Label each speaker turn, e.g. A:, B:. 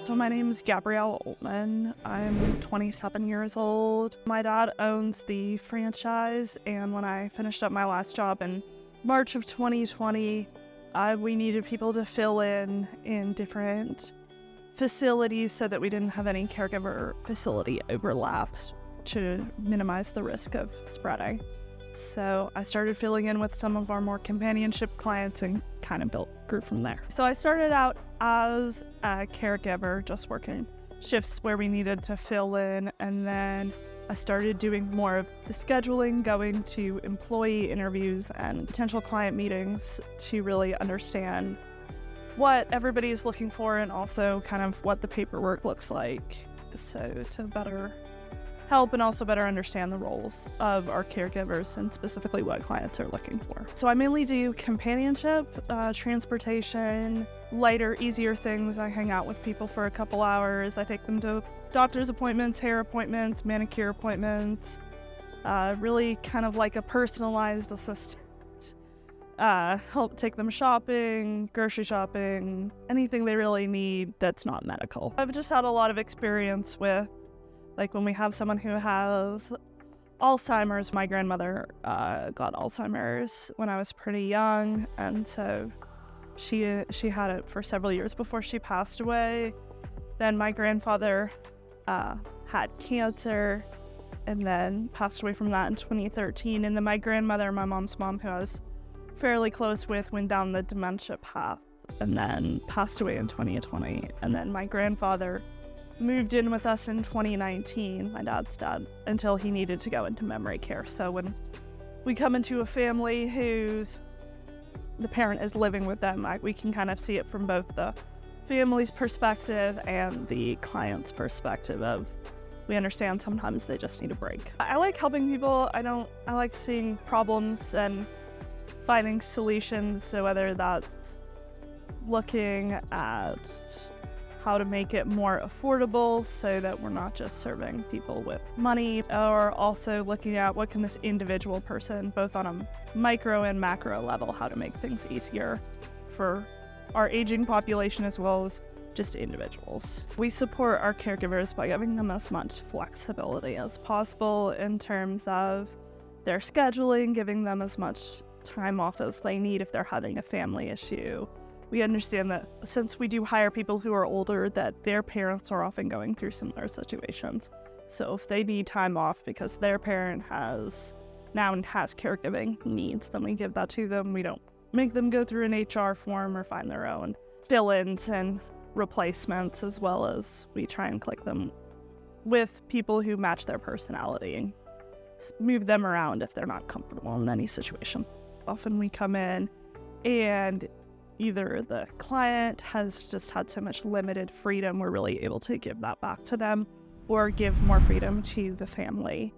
A: So my name's Gabrielle Altman. I'm 27 years old. My dad owns the franchise, and when I finished up my last job in March of 2020, we needed people to fill in different facilities so that we didn't have any caregiver facility overlap to minimize the risk of spreading. So I started filling in with some of our more companionship clients and kind of grew from there. So I started out as a caregiver, just working shifts where we needed to fill in, and then I started doing more of the scheduling, going to employee interviews and potential client meetings to really understand what everybody's looking for and also kind of what the paperwork looks like, so to better help and also better understand the roles of our caregivers and specifically what clients are looking for. So I mainly do companionship, transportation, lighter, easier things. I hang out with people for a couple hours. I take them to doctor's appointments, hair appointments, manicure appointments, really kind of like a personalized assistant. Help take them shopping, grocery shopping, anything they really need that's not medical. I've just had a lot of experience with, like, when we have someone who has Alzheimer's. My grandmother got Alzheimer's when I was pretty young, and so she had it for several years before she passed away. Then my grandfather had cancer and then passed away from that in 2013. And then my grandmother, my mom's mom, who I was fairly close with, went down the dementia path and then passed away in 2020. And then my grandfather moved in with us in 2019, my dad's dad, until he needed to go into memory care. So when we come into a family whose the parent is living with them, we can kind of see it from both the family's perspective and the client's perspective of, we understand sometimes they just need a break. I like helping people. I like seeing problems and finding solutions. So whether that's looking at how to make it more affordable so that we're not just serving people with money, or also looking at what can this individual person, both on a micro and macro level, how to make things easier for our aging population as well as just individuals. We support our caregivers by giving them as much flexibility as possible in terms of their scheduling, giving them as much time off as they need if they're having a family issue. We understand that since we do hire people who are older, that their parents are often going through similar situations. So if they need time off because their parent has caregiving needs, then we give that to them. We don't make them go through an HR form or find their own fill-ins and replacements, as well as we try and click them with people who match their personality and move them around if they're not comfortable in any situation. Often we come in and either the client has just had so much limited freedom, we're really able to give that back to them, or give more freedom to the family.